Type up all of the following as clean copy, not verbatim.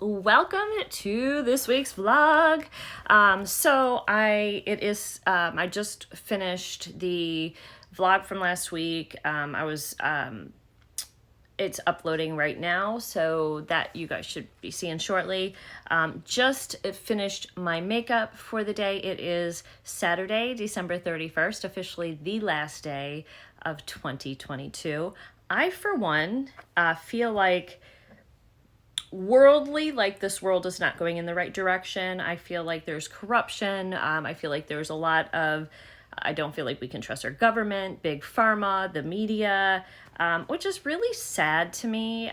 welcome to this week's vlog. I just finished the vlog from last week. It's uploading right now, so that you guys should be seeing shortly. Just finished my makeup for the day. It is Saturday, December 31st, officially the last day of 2022. I, for one, feel like this world is not going in the right direction. I feel like there's corruption. I feel like there's a lot of, I don't feel like we can trust our government, big pharma, the media, which is really sad to me.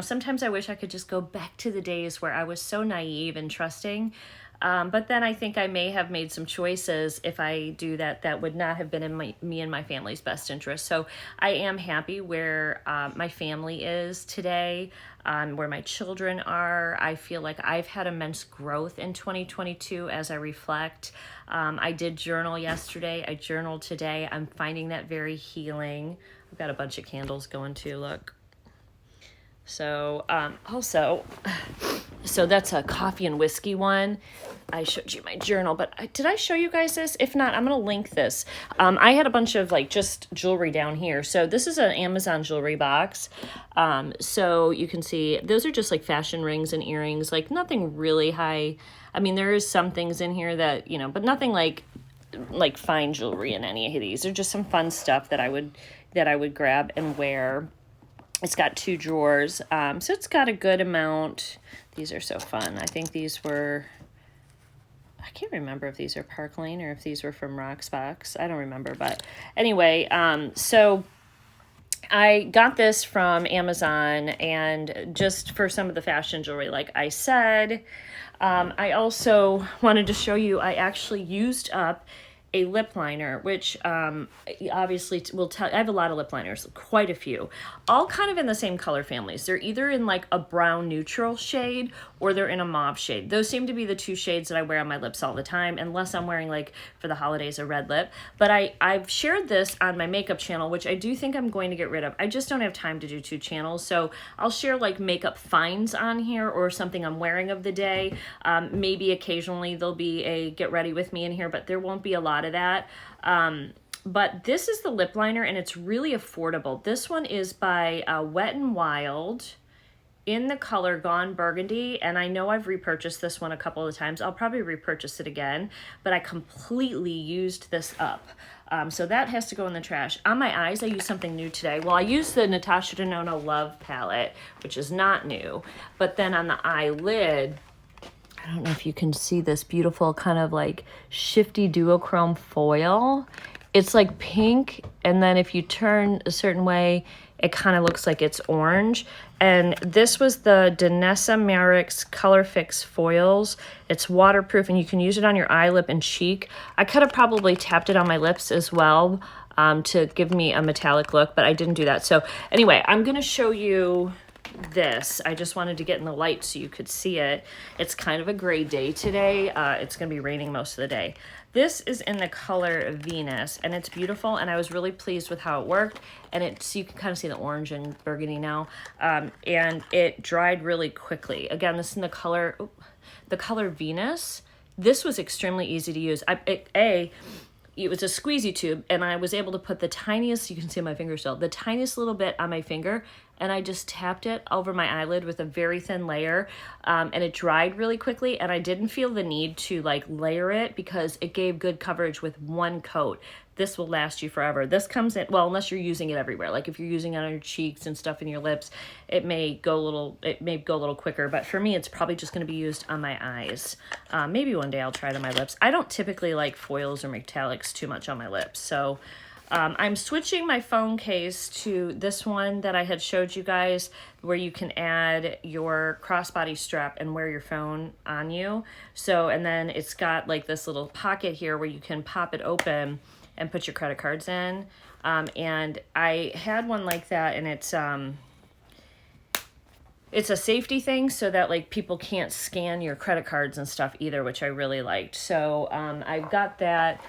Sometimes I wish I could just go back to the days where I was so naive and trusting. But then I think I may have made some choices if I do that would not have been in me and my family's best interest. So I am happy where my family is today, where my children are. I feel like I've had immense growth in 2022 as I reflect. I did journal yesterday. I journaled today. I'm finding that very healing. I've got a bunch of candles going too, look. So so that's a coffee and whiskey one. I showed you my journal, but did I show you guys this? If not, I'm going to link this. I had a bunch of just jewelry down here. So this is an Amazon jewelry box. So you can see those are just fashion rings and earrings, nothing really high. I mean, there is some things in here that, but nothing like fine jewelry in any of these. They're just some fun stuff that I would grab and wear. It's got 2 drawers, so it's got a good amount. These are so fun. I think these were, I can't remember if these are Park Lane or if these were from Rocksbox. I don't remember, but anyway, so I got this from Amazon, and just for some of the fashion jewelry, like I said. I also wanted to show you, I actually used up a lip liner, which obviously will tell. I have a lot of lip liners, quite a few, all kind of in the same color families. They're either in a brown neutral shade or they're in a mauve shade. Those seem to be the 2 shades that I wear on my lips all the time, unless I'm wearing for the holidays a red lip. But I've shared this on my makeup channel, which I do think I'm going to get rid of. I just don't have time to do 2 channels, so I'll share makeup finds on here or something I'm wearing of the day. Maybe occasionally there'll be a get ready with me in here, but there won't be a lot of that. But this is the lip liner, and it's really affordable. This one is by Wet n Wild in the color Gone Burgundy, and I know I've repurchased this one a couple of times. I'll probably repurchase it again, but I completely used this up. So that has to go in the trash. On my eyes, I used something new today. Well, I used the Natasha Denona Love palette, which is not new, but then on the eyelid, I don't know if you can see this beautiful kind of shifty duochrome foil. It's pink, and then if you turn a certain way, it kind of looks like it's orange. And this was the Danessa myricks colorfix foils. It's waterproof, and you can use it on your eye, lip, and cheek. I could have probably tapped it on my lips as well to give me a metallic look, but I didn't do that. So anyway, I'm going to show you this. I just wanted to get in the light so you could see it. It's kind of a gray day today. It's going to be raining most of the day. This is in the color Venus, and it's beautiful, and I was really pleased with how it worked. And so you can kind of see the orange and burgundy now, and it dried really quickly. Again, this is in the color Venus. This was extremely easy to use. It was a squeezy tube, and I was able to put the tiniest, you can see my finger still, the tiniest little bit on my finger, and I just tapped it over my eyelid with a very thin layer, and it dried really quickly, and I didn't feel the need to layer it because it gave good coverage with one coat. This will last you forever. This comes in, well, unless you're using it everywhere. If you're using it on your cheeks and stuff in your lips, it may go a little quicker, but for me, it's probably just going to be used on my eyes. Maybe one day I'll try it on my lips. I don't typically like foils or metallics too much on my lips, so I'm switching my phone case to this one that I had showed you guys, where you can add your crossbody strap and wear your phone on you. So, and then it's got this little pocket here where you can pop it open and put your credit cards in. And I had one like that, and it's a safety thing so that people can't scan your credit cards and stuff either, which I really liked. So I've got that.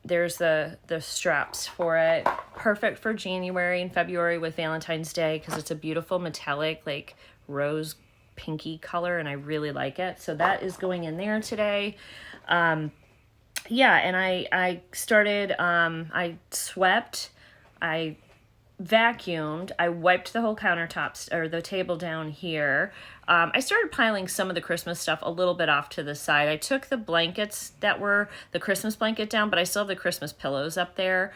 There's the straps for it. Perfect for January and February with Valentine's Day because it's a beautiful metallic rose pinky color, and I really like it. So that is going in there today. Yeah, and I started, I swept, I vacuumed, I wiped the whole countertops or the table down here. I started piling some of the Christmas stuff a little bit off to the side. I took the blankets that were the Christmas blanket down, but I still have the Christmas pillows up there.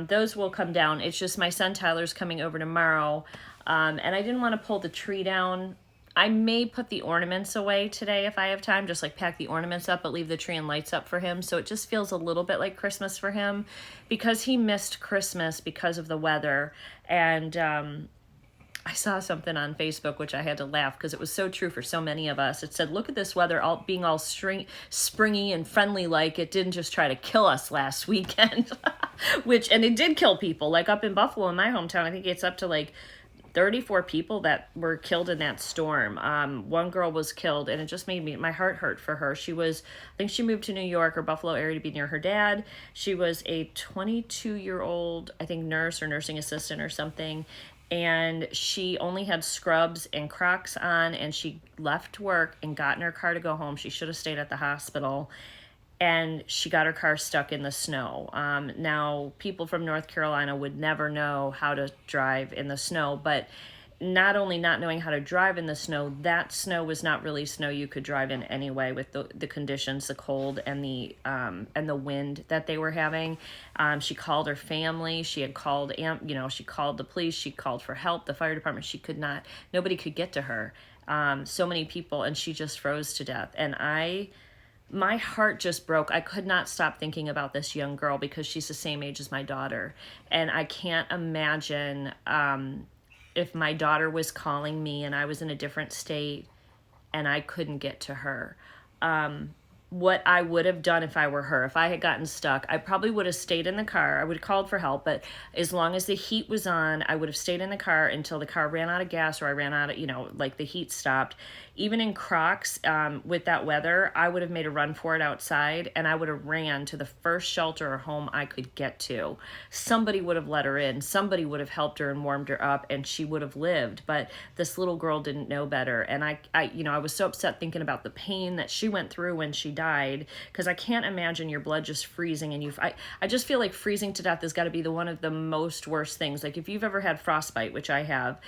Those will come down. It's just my son Tyler's coming over tomorrow, and I didn't want to pull the tree down. I may put the ornaments away today if I have time, just like pack the ornaments up, but leave the tree and lights up for him. So it just feels a little bit like Christmas for him because he missed Christmas because of the weather. And I saw something on Facebook, which I had to laugh because it was so true for so many of us. It said, look at this weather all being all springy and friendly, like it didn't just try to kill us last weekend, and it did kill people. Like up in Buffalo, in my hometown, I think it's up to like 34 people that were killed in that storm. One girl was killed, and it just made my heart hurt for her. I think she moved to New York or Buffalo area to be near her dad. She was a 22-year-old, I think, nurse or nursing assistant or something. And she only had scrubs and Crocs on, and she left work and got in her car to go home. She should have stayed at the hospital. And she got her car stuck in the snow. Now, people from North Carolina would never know how to drive in the snow, but not only not knowing how to drive in the snow, that snow was not really snow you could drive in anyway with the conditions, the cold and the wind that they were having. She called her family. She had called, she called the police. She called for help, the fire department. Nobody could get to her. So many people, and she just froze to death. And my heart just broke. I could not stop thinking about this young girl because she's the same age as my daughter. And I can't imagine if my daughter was calling me and I was in a different state and I couldn't get to her. What I would have done if I were her, if I had gotten stuck, I probably would have stayed in the car. I would have called for help, but as long as the heat was on, I would have stayed in the car until the car ran out of gas or I ran out of, like the heat stopped. Even in Crocs, with that weather, I would have made a run for it outside, and I would have ran to the first shelter or home I could get to. Somebody would have let her in. Somebody would have helped her and warmed her up, and she would have lived. But this little girl didn't know better, and I was so upset thinking about the pain that she went through when she died, because I can't imagine your blood just freezing, and I just feel like freezing to death has got to be one of the most worst things. Like if you've ever had frostbite, which I have,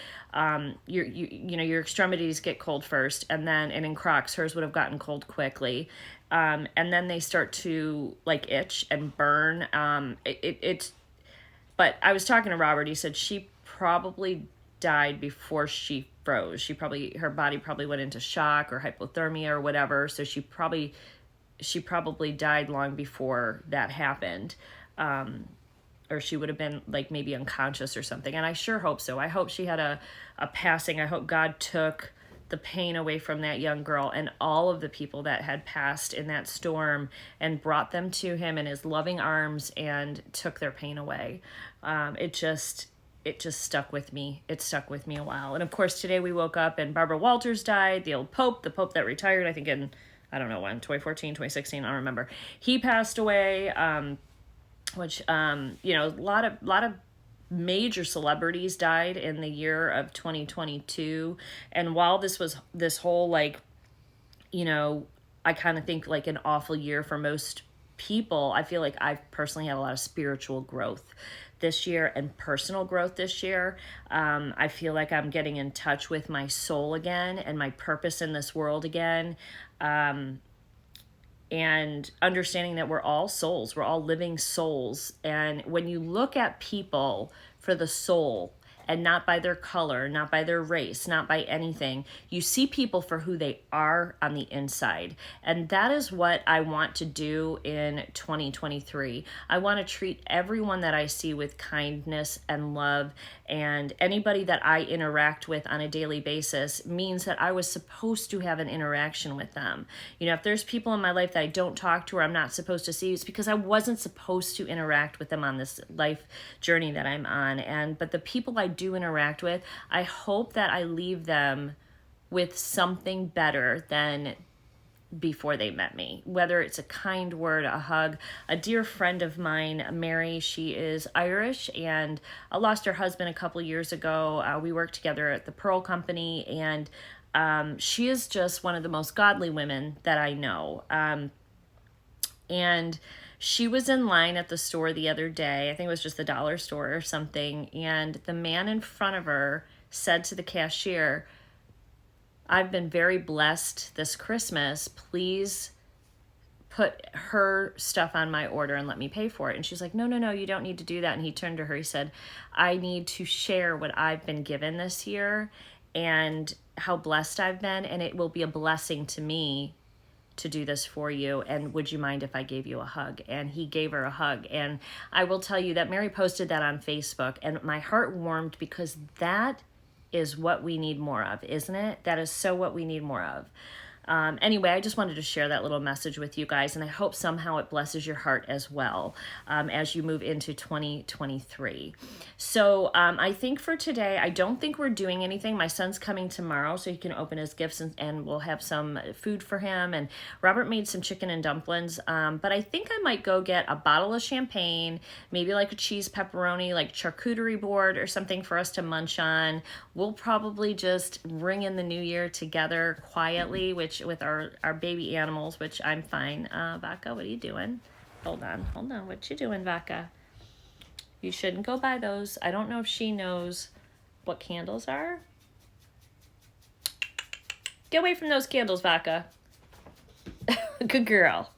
your extremities get cold first, and in Crocs, hers would have gotten cold quickly. And then they start to like itch and burn. But I was talking to Robert, he said she probably died before she froze. Her body probably went into shock or hypothermia or whatever. So she probably died long before that happened. Or she would have been like maybe unconscious or something. And I sure hope so. I hope she had a passing. I hope God took the pain away from that young girl and all of the people that had passed in that storm and brought them to him in his loving arms and took their pain away. It just stuck with me. It stuck with me a while. And of course, today we woke up and Barbara Walters died, the Pope that retired, I think in, I don't know when, 2014, 2016, I don't remember. He passed away, which, a lot of major celebrities died in the year of 2022. And while this whole, I kind of think like an awful year for most people, I feel like I've personally had a lot of spiritual growth this year and personal growth this year. I feel like I'm getting in touch with my soul again and my purpose in this world again. And understanding that we're all souls, we're all living souls. And when you look at people for the soul, and not by their color, not by their race, not by anything, you see people for who they are on the inside. And that is what I want to do in 2023. I want to treat everyone that I see with kindness and love, and anybody that I interact with on a daily basis means that I was supposed to have an interaction with them. If there's people in my life that I don't talk to or I'm not supposed to see, it's because I wasn't supposed to interact with them on this life journey that I'm on. But the people I do interact with, I hope that I leave them with something better than before they met me, whether it's a kind word, a hug. A dear friend of mine, Mary, she is Irish and lost her husband a couple years ago. We worked together at the Pearl Company, and She is just one of the most godly women that I know. And she was in line at the store the other day. I think it was just the dollar store or something. And the man in front of her said to the cashier, "I've been very blessed this Christmas. Please put her stuff on my order and let me pay for it." And she's like, "No, no, no, you don't need to do that." And he turned to her, he said, "I need to share what I've been given this year and how blessed I've been. And it will be a blessing to me to do this for you. And would you mind if I gave you a hug?" And he gave her a hug. And I will tell you that Mary posted that on Facebook, and my heart warmed, because that is what we need more of, isn't it? That is so what we need more of. Anyway, I just wanted to share that little message with you guys, and I hope somehow it blesses your heart as well as you move into 2023. So I think for today, I don't think we're doing anything. My son's coming tomorrow, so he can open his gifts, and we'll have some food for him. And Robert made some chicken and dumplings, but I think I might go get a bottle of champagne, maybe like a cheese pepperoni, like charcuterie board or something for us to munch on. We'll probably just ring in the new year together quietly, with our baby animals, which I'm fine. Vaca, what are you doing? Hold on. What you doing, Vaca? You shouldn't go buy those. I don't know if she knows what candles are. Get away from those candles, Vaca. Good girl.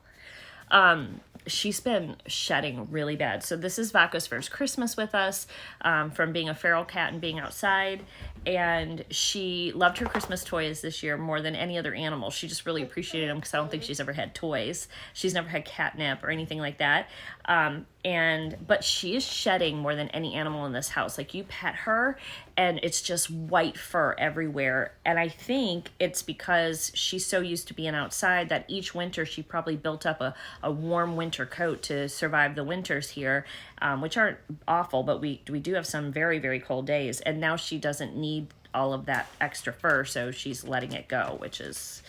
She's been shedding really bad. So this is Vaca's first Christmas with us, from being a feral cat and being outside. And she loved her Christmas toys this year more than any other animal. She just really appreciated them, because I don't think she's ever had toys. She's never had catnip or anything like that. But she is shedding more than any animal in this house. Like, you pet her and it's just white fur everywhere. And I think it's because she's so used to being outside that each winter she probably built up a warm winter coat to survive the winters here, which aren't awful, but we do have some very, very cold days. And now she doesn't need all of that extra fur, so she's letting it go, which is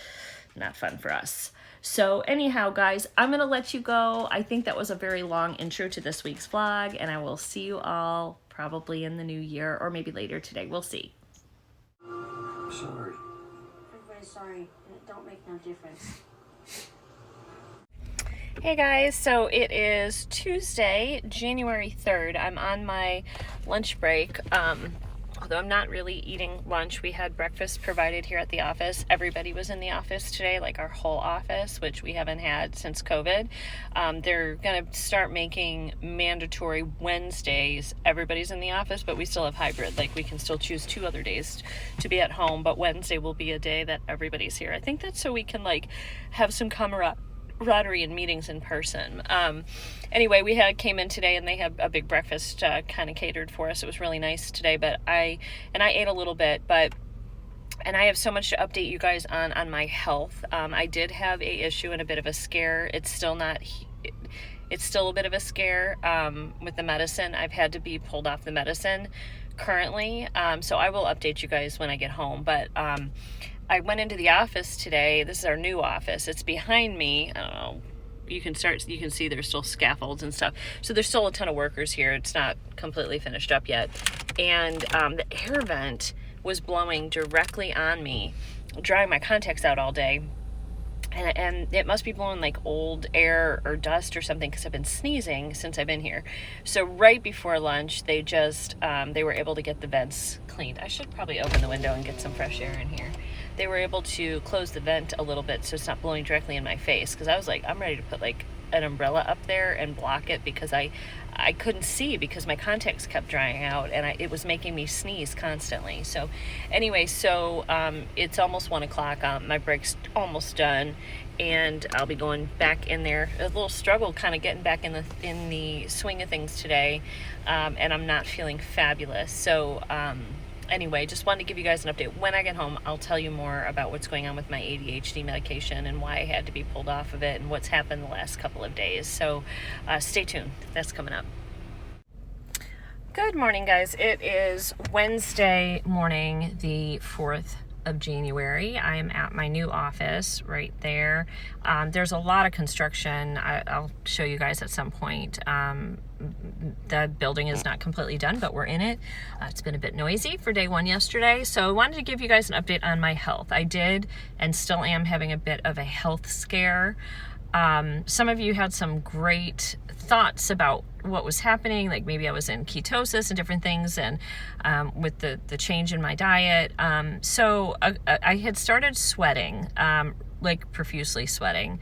not fun for us. So anyhow, guys, I'm going to let you go. I think that was a very long intro to this week's vlog, and I will see you all probably in the new year, or maybe later today. We'll see. Sorry. I'm very sorry. It don't make no difference. Hey guys, so it is Tuesday, January 3rd. I'm on my lunch break. Although I'm not really eating lunch. We had breakfast provided here at the office. Everybody was in the office today, like our whole office, which we haven't had since COVID. They're going to start making mandatory Wednesdays. Everybody's in the office, but we still have hybrid. Like, we can still choose 2 other days to be at home, but Wednesday will be a day that everybody's here. I think that's so we can, like, have some camaraderie and meetings in person. Anyway, we came in today and they had a big breakfast kind of catered for us. It was really nice today, but I ate a little bit, and I have so much to update you guys on my health. I did have a issue and a bit of a scare. It's still a bit of a scare with the medicine. I've had to be pulled off the medicine currently, so I will update you guys when I get home. But I went into the office today. This is our new office. It's behind me. I don't know. You can see there's still scaffolds and stuff. So there's still a ton of workers here. It's not completely finished up yet. And the air vent was blowing directly on me, drying my contacts out all day. And it must be blowing like old air or dust or something, because I've been sneezing since I've been here. So right before lunch, they were able to get the vents cleaned. I should probably open the window and get some fresh air in here. They were able to close the vent a little bit so it's not blowing directly in my face, because I was like, I'm ready to put like an umbrella up there and block it, because I couldn't see because my contacts kept drying out, and it was making me sneeze constantly. So anyway, it's almost 1 o'clock. My break's almost done, and I'll be going back in there. A little struggle kind of getting back in the swing of things today, and I'm not feeling fabulous. So anyway, just wanted to give you guys an update. When I get home, I'll tell you more about what's going on with my ADHD medication and why I had to be pulled off of it and what's happened the last couple of days. So stay tuned. That's coming up. Good morning, guys. It is Wednesday morning, the 4th of January. I am at my new office right there. There's a lot of construction. I'll show you guys at some point. The building is not completely done, but we're in it. It's been a bit noisy for day one yesterday, so I wanted to give you guys an update on my health. I did and still am having a bit of a health scare. Some of you had some great thoughts about what was happening, like maybe I was in ketosis and different things, and with the change in my diet. So I had started sweating, like profusely sweating,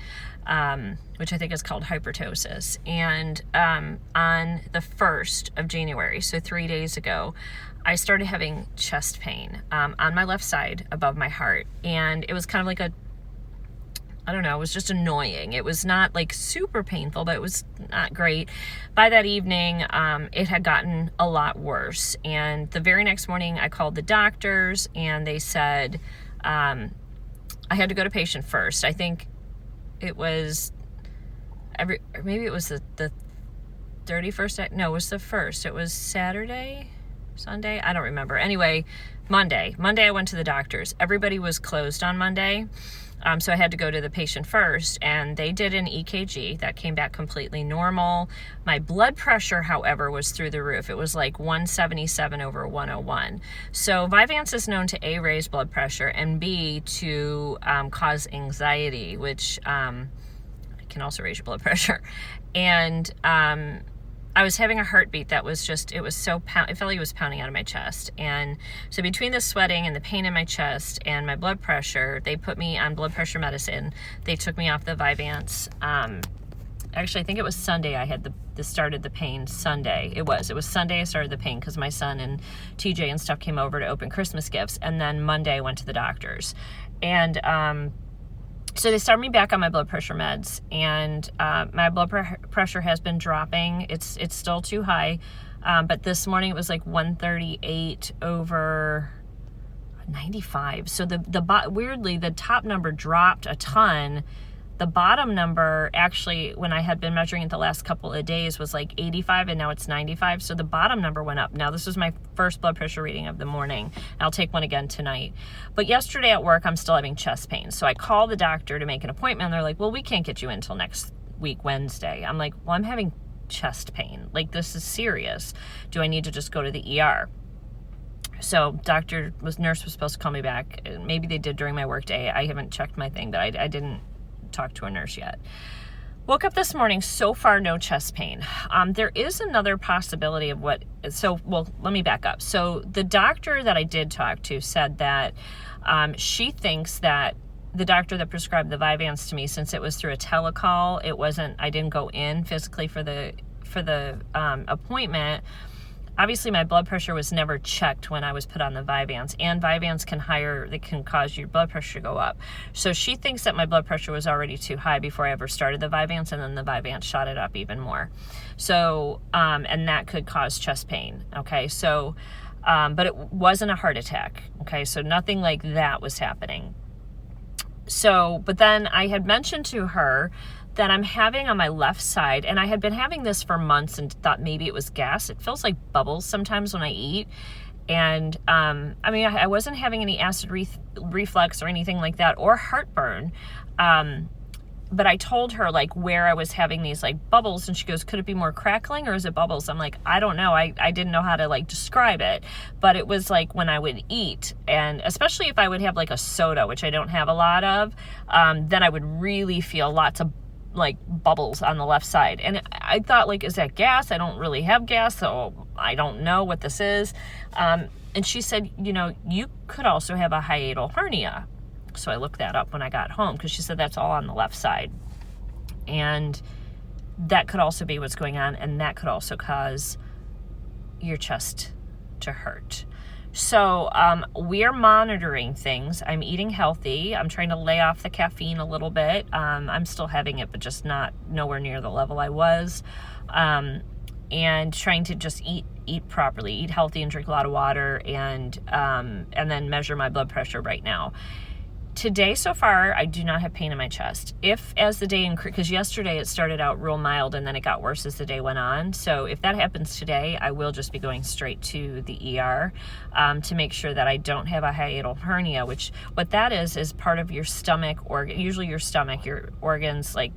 which I think is called hypertosis. And on the 1st of January, so 3 days ago, I started having chest pain on my left side above my heart. And it was kind of like I don't know, it was just annoying. It was not like super painful, but it was not great. By that evening, it had gotten a lot worse. And the very next morning, I called the doctors and they said I had to go to patient first. I think it was maybe it was the 31st. No, it was the 1st. It was Saturday, Sunday. I don't remember. Anyway, Monday I went to the doctors. Everybody was closed on Monday. So I had to go to the patient first, and they did an EKG that came back completely normal. My blood pressure, however, was through the roof. It was like 177/101. So Vyvanse is known to A, raise blood pressure, and B, to cause anxiety, which can also raise your blood pressure. And I was having a heartbeat that was just, it felt like it was pounding out of my chest. And so between the sweating and the pain in my chest and my blood pressure, they put me on blood pressure medicine. They took me off the Vyvanse. Actually, I think it was Sunday I had started the pain. Sunday. It was Sunday I started the pain because my son and TJ and stuff came over to open Christmas gifts. And then Monday I went to the doctors. And so they started me back on my blood pressure meds, and my blood pressure has been dropping. It's still too high, but this morning it was like 138/95. So weirdly, the top number dropped a ton. The bottom number, actually, when I had been measuring it the last couple of days, was like 85, and now it's 95. So the bottom number went up. Now, this was my first blood pressure reading of the morning. I'll take one again tonight. But yesterday at work, I'm still having chest pain. So I called the doctor to make an appointment, and they're like, well, we can't get you in until next week, Wednesday. I'm like, well, I'm having chest pain. Like, this is serious. Do I need to just go to the ER? So nurse was supposed to call me back. Maybe they did during my work day. I haven't checked my thing, but I didn't talk to a nurse yet. Woke up this morning, so far no chest pain. There is another possibility of let me back up. So the doctor that I did talk to said that she thinks that the doctor that prescribed the Vyvanse to me, since it was through a telecall, I didn't go in physically for the appointment. Obviously, my blood pressure was never checked when I was put on the Vyvanse, and Vyvanse can cause your blood pressure to go up. So she thinks that my blood pressure was already too high before I ever started the Vyvanse, and then the Vyvanse shot it up even more. So, and that could cause chest pain. Okay, so, but it wasn't a heart attack. Okay, so nothing like that was happening. So, but then I had mentioned to her that I'm having on my left side, and I had been having this for months and thought maybe it was gas. It feels like bubbles sometimes when I eat. And I wasn't having any acid reflux or anything like that, or heartburn. But I told her like where I was having these like bubbles, and she goes, could it be more crackling or is it bubbles? I'm like, I don't know. I didn't know how to like describe it, but it was like when I would eat, and especially if I would have like a soda, which I don't have a lot of, then I would really feel lots of like bubbles on the left side. And I thought, like, is that gas? I don't really have gas, so I don't know what this is. And she said, you could also have a hiatal hernia. So I looked that up when I got home, because she said that's all on the left side. And that could also be what's going on, and that could also cause your chest to hurt. So we are monitoring things. I'm eating healthy. I'm trying to lay off the caffeine a little bit. I'm still having it, but just nowhere near the level I was. And trying to just eat properly, eat healthy, and drink a lot of water, and then measure my blood pressure right now. Today so far, I do not have pain in my chest. If as the day because yesterday it started out real mild and then it got worse as the day went on. So if that happens today, I will just be going straight to the ER to make sure that I don't have a hiatal hernia, which what that is part of your stomach organ. Usually your stomach, your organs like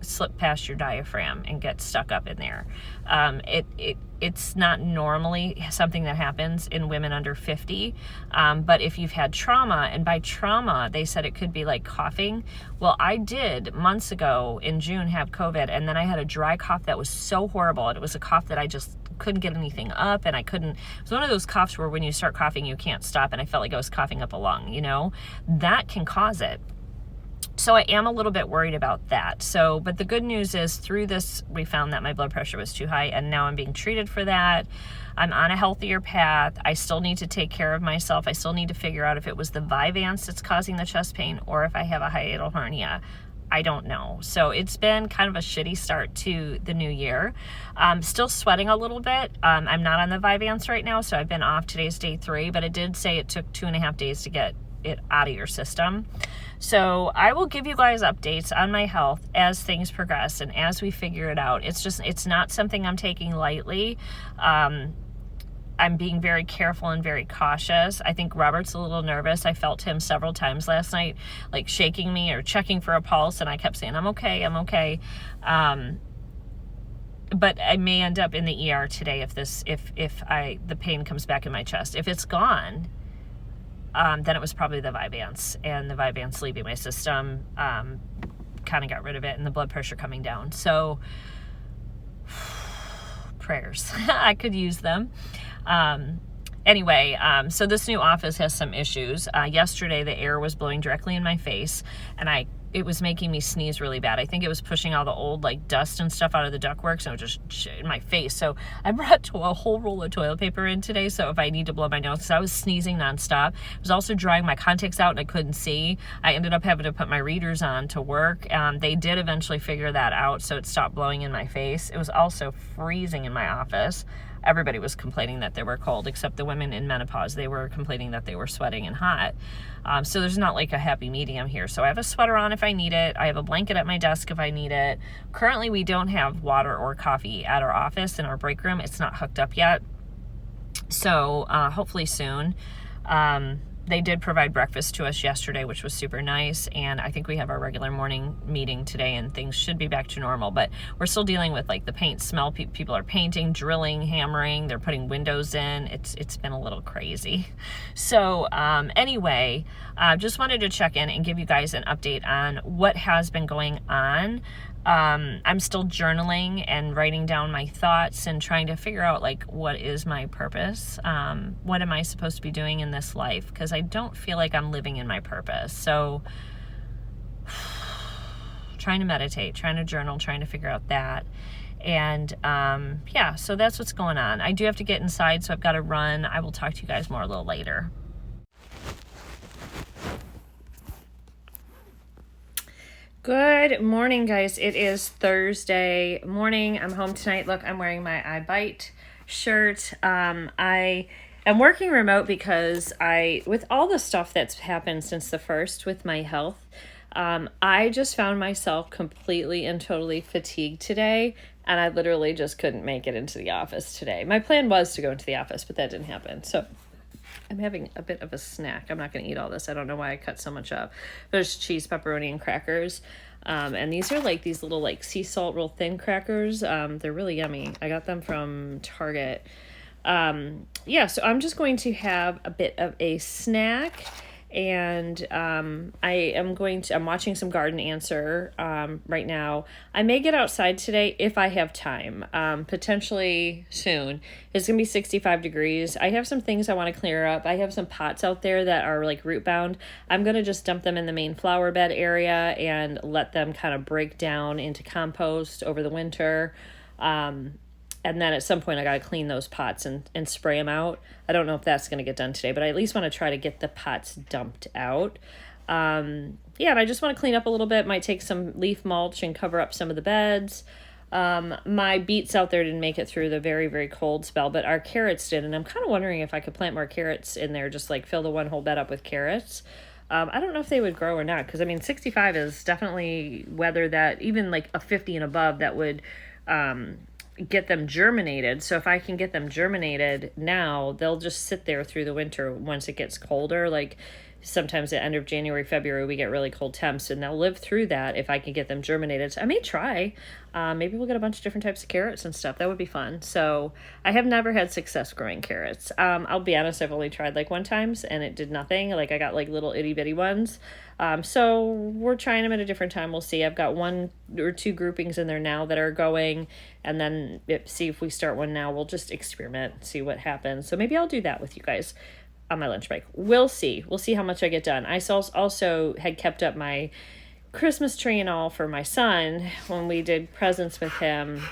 slip past your diaphragm and get stuck up in there. It's not normally something that happens in women under 50, but if you've had trauma, and by trauma they said it could be like coughing. Well, I did months ago in June have COVID, and then I had a dry cough that was so horrible. It was a cough that I just couldn't get anything up, and it was one of those coughs where when you start coughing you can't stop, and I felt like I was coughing up a lung, that can cause it. So I am a little bit worried about that. But the good news is through this, we found that my blood pressure was too high, and now I'm being treated for that. I'm on a healthier path. I still need to take care of myself. I still need to figure out if it was the Vyvanse that's causing the chest pain or if I have a hiatal hernia. I don't know. So it's been kind of a shitty start to the new year. Still sweating a little bit. I'm not on the Vyvanse right now, so I've been off. Today's day 3, but it did say it took 2.5 days to get it out of your system. So I will give you guys updates on my health as things progress and as we figure it out. It's not something I'm taking lightly. I'm being very careful and very cautious. I think Robert's a little nervous. I felt him several times last night, like shaking me or checking for a pulse, and I kept saying, I'm okay. But I may end up in the ER today if the pain comes back in my chest. If it's gone, then it was probably the Vyvanse, and the Vyvanse leaving my system kind of got rid of it, and the blood pressure coming down. So prayers. I could use them. Anyway, so this new office has some issues. Yesterday the air was blowing directly in my face, and it was making me sneeze really bad. I think it was pushing all the old like dust and stuff out of the ductwork, so it was just in my face. So I brought a whole roll of toilet paper in today, so if I need to blow my nose, because I was sneezing nonstop. I was also drying my contacts out and I couldn't see. I ended up having to put my readers on to work. They did eventually figure that out, so it stopped blowing in my face. It was also freezing in my office. Everybody was complaining that they were cold, except the women in menopause. They were complaining that they were sweating and hot. So there's not like a happy medium here. So I have a sweater on if I need it. I have a blanket at my desk if I need it. Currently, we don't have water or coffee at our office in our break room. It's not hooked up yet. So hopefully soon. They did provide breakfast to us yesterday, which was super nice, and I think we have our regular morning meeting today, and things should be back to normal, but we're still dealing with like the paint smell. People are painting, drilling, hammering, they're putting windows in. It's been a little crazy. So anyway, just wanted to check in and give you guys an update on what has been going on. I'm still journaling and writing down my thoughts and trying to figure out like what is my purpose. What am I supposed to be doing in this life? Because I don't feel like I'm living in my purpose. So trying to meditate, trying to journal, trying to figure out that. And yeah, so that's what's going on. I do have to get inside, so I've got to run. I will talk to you guys more a little later. Good morning, guys. It is Thursday morning. I'm home tonight. Look, I'm wearing my I Bite shirt. I am working remote because with all the stuff that's happened since the 1st with my health, I just found myself completely and totally fatigued today, and I literally just couldn't make it into the office today. My plan was to go into the office, but that didn't happen. So I'm having a bit of a snack. I'm not going to eat all this. I don't know why I cut so much up. There's cheese, pepperoni, and crackers. And these are like these little like sea salt real thin crackers. They're really yummy. I got them from Target. Yeah, so I'm just going to have a bit of a snack. And I'm watching some Garden Answer right now. I may get outside today if I have time, potentially soon. It's gonna be 65 degrees. I have some things I want to clear up. I have some pots out there that are like root bound. I'm gonna just dump them in the main flower bed area and let them kind of break down into compost over the winter. And then at some point I got to clean those pots and spray them out. I don't know if that's going to get done today, but I at least want to try to get the pots dumped out. Yeah, and I just want to clean up a little bit. Might take some leaf mulch and cover up some of the beds. My beets out there didn't make it through the very, very cold spell, but our carrots did. And I'm kind of wondering if I could plant more carrots in there, just like fill the one whole bed up with carrots. I don't know if they would grow or not, because I mean 65 is definitely weather that even like a 50 and above that would get them germinated. So if I can get them germinated now, they'll just sit there through the winter once it gets colder. Like sometimes at the end of January, February, we get really cold temps, and they'll live through that if I can get them germinated. So I may try. Maybe we'll get a bunch of different types of carrots and stuff. That would be fun. So I have never had success growing carrots. I'll be honest, I've only tried like one times and it did nothing. Like I got like little itty bitty ones. So we're trying them at a different time. We'll see. I've got 1 or 2 groupings in there now that are going, and then see if we start one now. We'll just experiment, see what happens. So maybe I'll do that with you guys on my lunch break. We'll see. We'll see how much I get done. I also had kept up my Christmas tree and all for my son when we did presents with him.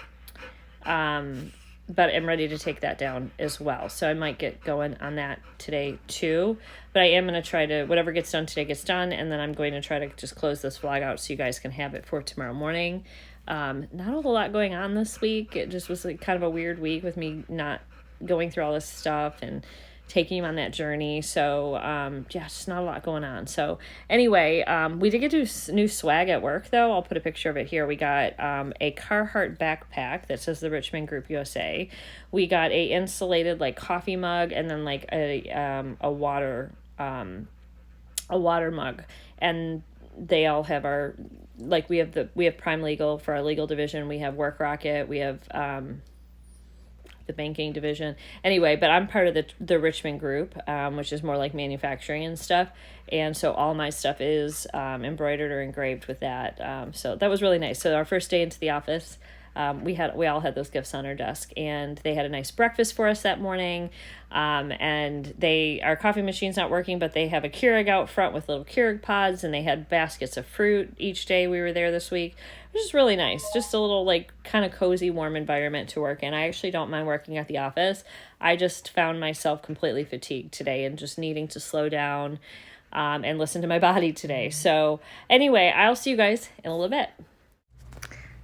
But I'm ready to take that down as well. So I might get going on that today too. But I am going to try to, whatever gets done today gets done. And then I'm going to try to just close this vlog out so you guys can have it for tomorrow morning. Not a whole lot going on this week. It just was like kind of a weird week with me not going through all this stuff and taking him on that journey. So yeah, just not a lot going on. So anyway, we did get to new swag at work though. I'll put a picture of it here. We got a Carhartt backpack that says the Richmond Group USA. We got a insulated like coffee mug, and then like a water mug, and they all have our, like we have Prime Legal for our legal division. We have Work Rocket. We have the banking division. Anyway, but I'm part of the Richmond Group, which is more like manufacturing and stuff. And so all my stuff is embroidered or engraved with that. So that was really nice. So our first day into the office, we all had those gifts on our desk, and they had a nice breakfast for us that morning. And our coffee machine's not working, but they have a Keurig out front with little Keurig pods, and they had baskets of fruit each day we were there this week, which is really nice. Just a little like kind of cozy, warm environment to work in. I actually don't mind working at the office. I just found myself completely fatigued today and just needing to slow down and listen to my body today. So anyway, I'll see you guys in a little bit.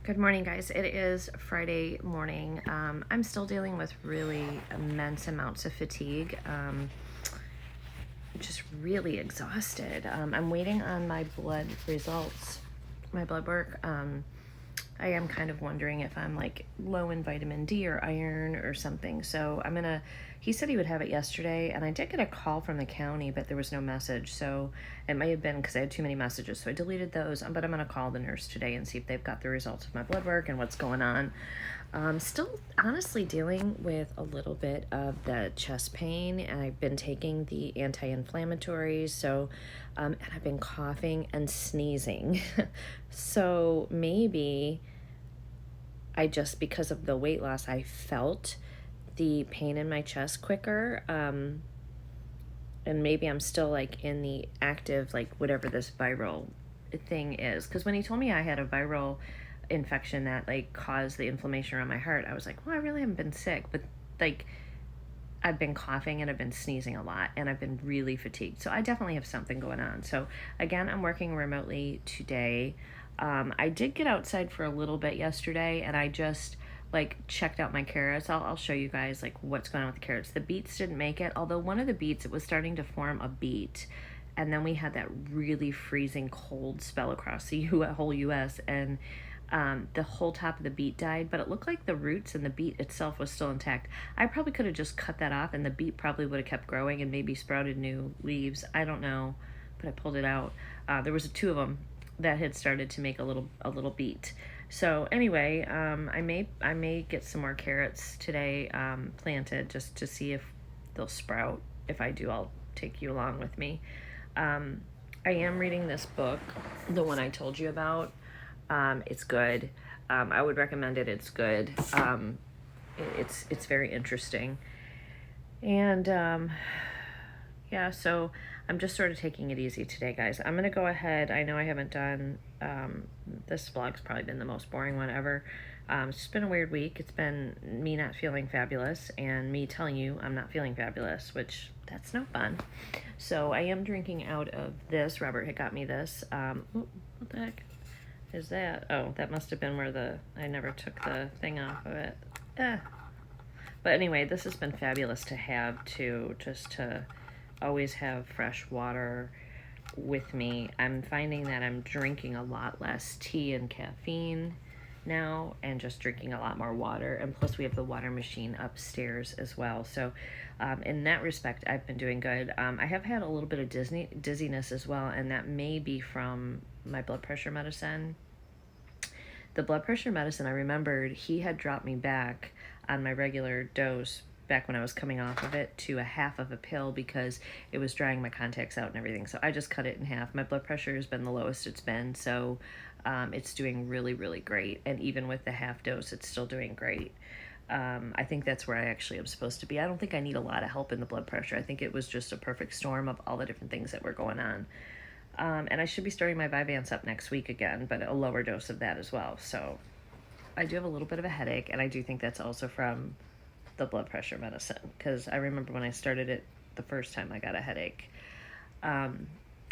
Good morning, guys. It is Friday morning. I'm still dealing with really immense amounts of fatigue. Just really exhausted. I'm waiting on my blood results, my blood work. I am kind of wondering if I'm like low in vitamin D or iron or something. So he said he would have it yesterday, and I did get a call from the county, but there was no message. So it may have been because I had too many messages. So I deleted those, but I'm going to call the nurse today and see if they've got the results of my blood work and what's going on. Still honestly dealing with a little bit of the chest pain, and I've been taking the anti-inflammatories. So, and I've been coughing and sneezing. So maybe because of the weight loss, I felt the pain in my chest quicker. And maybe I'm still like in the active, like whatever this viral thing is. Because when he told me I had a viral infection that like caused the inflammation around my heart, I was like, well, I really haven't been sick, but like I've been coughing and I've been sneezing a lot, and I've been really fatigued. So I definitely have something going on. So again, I'm working remotely today. I did get outside for a little bit yesterday, and I just like checked out my carrots. I'll show you guys like what's going on with the carrots. The beets didn't make it, although one of the beets, it was starting to form a beet. And then we had that really freezing cold spell across the whole US, and the whole top of the beet died, but it looked like the roots and the beet itself was still intact. I probably could have just cut that off, and the beet probably would have kept growing and maybe sprouted new leaves. I don't know, but I pulled it out. There was 2 of them that had started to make a little beet. So anyway, I may get some more carrots today planted just to see if they'll sprout. If I do, I'll take you along with me. I am reading this book, the one I told you about. It's good. I would recommend it. It's good. It's very interesting. And yeah, so I'm just sort of taking it easy today, guys. I'm going to go ahead. I know I haven't done, this vlog's probably been the most boring one ever. It's just been a weird week. It's been me not feeling fabulous and me telling you I'm not feeling fabulous, which that's no fun. So I am drinking out of this. Robert had got me this. What the heck is that? Oh, that must have been where I never took the thing off of it. But anyway, this has been fabulous to have too, just to always have fresh water with me. I'm finding that I'm drinking a lot less tea and caffeine now and just drinking a lot more water. And plus we have the water machine upstairs as well. So in that respect, I've been doing good. I have had a little bit of dizziness as well, and that may be from my blood pressure medicine. The blood pressure medicine, I remembered he had dropped me back on my regular dose back when I was coming off of it to a half of a pill because it was drying my contacts out and everything. So I just cut it in half. My blood pressure has been the lowest it's been, so it's doing really, really great. And even with the half dose, it's still doing great. I think that's where I actually am supposed to be. I don't think I need a lot of help in the blood pressure. I think it was just a perfect storm of all the different things that were going on. And I should be starting my Vyvanse up next week again, but a lower dose of that as well. So I do have a little bit of a headache, and I do think that's also from the blood pressure medicine, because I remember when I started it the first time I got a headache.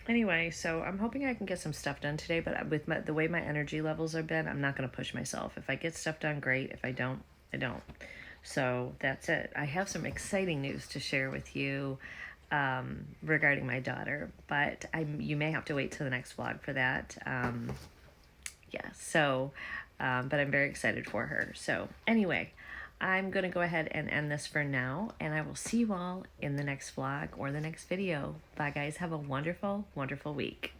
Anyway, so I'm hoping I can get some stuff done today, but with the way my energy levels have been, I'm not going to push myself. If I get stuff done, great. If I don't, I don't. So that's it. I have some exciting news to share with you regarding my daughter, but you may have to wait till the next vlog for that. But I'm very excited for her. So anyway, I'm going to go ahead and end this for now, and I will see you all in the next vlog or the next video. Bye guys. Have a wonderful, wonderful week.